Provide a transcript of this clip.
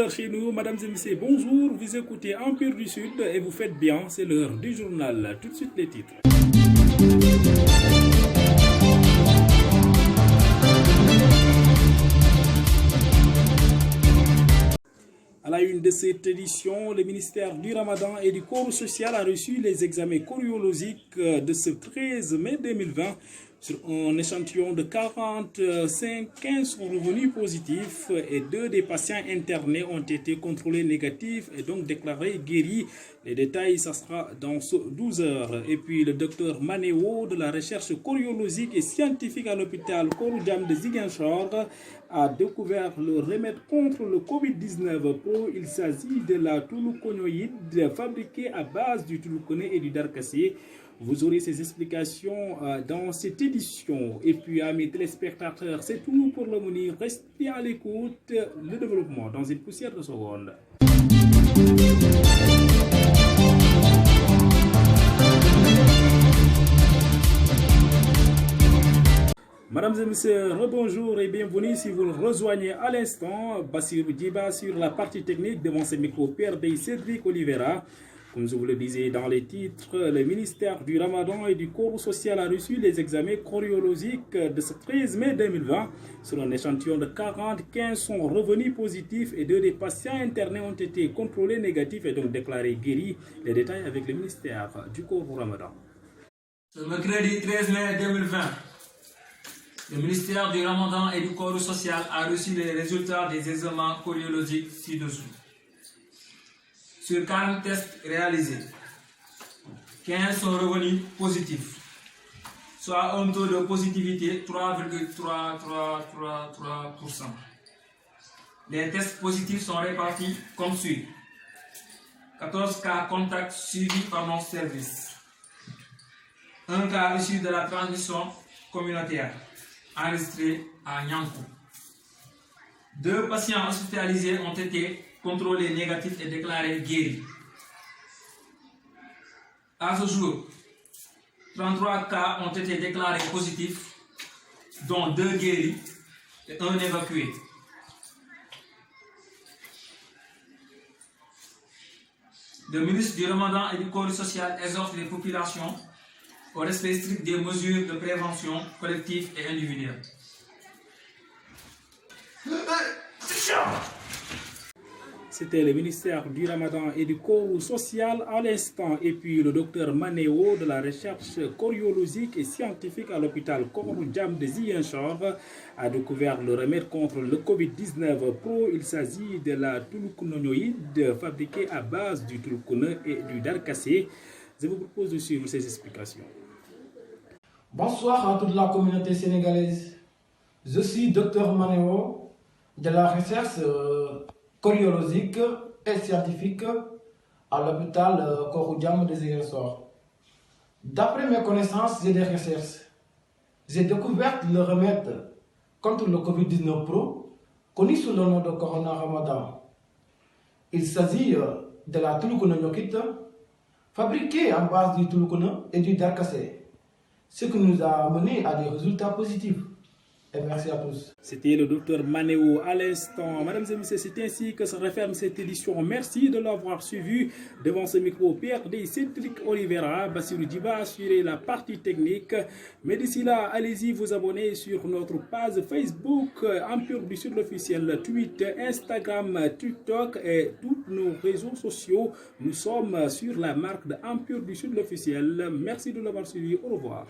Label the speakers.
Speaker 1: 11h chez nous, mesdames et messieurs, bonjour, vous écoutez Empire du Sud et vous faites bien, c'est l'heure du journal. Tout de suite les titres. À la une de cette édition, le ministère du Ramadan et du Corps social a reçu les examens choréologiques de ce 13 mai 2020. Sur un échantillon de 45, 15 sont revenus positifs et 2 des patients internés ont été contrôlés négatifs et donc déclarés guéris. Les détails, ça sera dans 12 heures. Et puis le docteur Manéo de la recherche choréologique et scientifique à l'hôpital Kouroudiam de Ziguinchor a découvert le remède contre le Covid-19 Pro. Il s'agit de la tuluconoïde fabriquée à base du tuluconé et du darcassé. Vous aurez ces explications dans cette édition. Et puis, à mes téléspectateurs, c'est tout pour le Mounir. Restez à l'écoute. Le développement dans une poussière de secondes. Mesdames et messieurs, rebonjour et bienvenue si vous nous rejoignez à l'instant. Bassirou Djiba sur la partie technique devant ce micro PRD Cédric Oliveira. Comme je vous le disais dans les titres, le ministère du Ramadan et du Corps social a reçu les examens choréologiques de ce 13 mai 2020. Sur un échantillon de 40, 15 sont revenus positifs et 2 des patients internés ont été contrôlés négatifs et donc déclarés guéris. Les détails avec le ministère du Corps Ramadan.
Speaker 2: Ce mercredi 13 mai 2020, le ministère du Ramadan et du Corps social a reçu les résultats des examens choréologiques ci-dessous. Sur 40 tests réalisés, 15 sont revenus positifs, soit un taux de positivité 3,333%. Les tests positifs sont répartis comme suit. 14 cas contacts suivis par mon service. 1 cas issu de la transmission communautaire, enregistré à Nyankou. 2 patients hospitalisés ont été contrôlés négatifs et déclarés guéris. À ce jour, 33 cas ont été déclarés positifs, dont 2 guéris et 1 évacué. Le ministre du Ramadan et du Corps social exhorte les populations au respect strict des mesures de prévention collective et individuelle.
Speaker 1: C'était le ministère du Ramadan et du Corps social à l'instant. Et puis le docteur Manéo de la recherche choréologique et scientifique à l'hôpital Kouroudiam de Ziguinchor a découvert le remède contre le Covid-19 Pro. Il s'agit de la tuluconoïde fabriquée à base du tuluconé et du darcassé. Je vous propose de suivre ces explications.
Speaker 3: Bonsoir à toute la communauté sénégalaise. Je suis docteur Manéo de la recherche choréologique et scientifique à l'hôpital Kouroudiam de Ziguinchor. D'après mes connaissances et des recherches, j'ai découvert le remède contre le Covid-19 Pro, connu sous le nom de Corona Ramadan. Il s'agit de la tuluconoïde fabriquée à base du tuluconé et du darcassé, ce qui nous a mené à des résultats positifs. Et merci à tous.
Speaker 1: C'était le docteur Manéo à l'instant. Mesdames et messieurs, c'est ainsi que se referme cette édition. Merci de l'avoir suivi. Devant ce micro, PRD Cédric Oliveira, Bassirou Djiba assuré la partie technique. Mais d'ici là, allez-y vous abonner sur notre page Facebook, Empire du Sud officiel, Twitter, Instagram, TikTok et tous nos réseaux sociaux. Nous sommes sur la marque de Empire du Sud officiel. Merci de l'avoir suivi. Au revoir.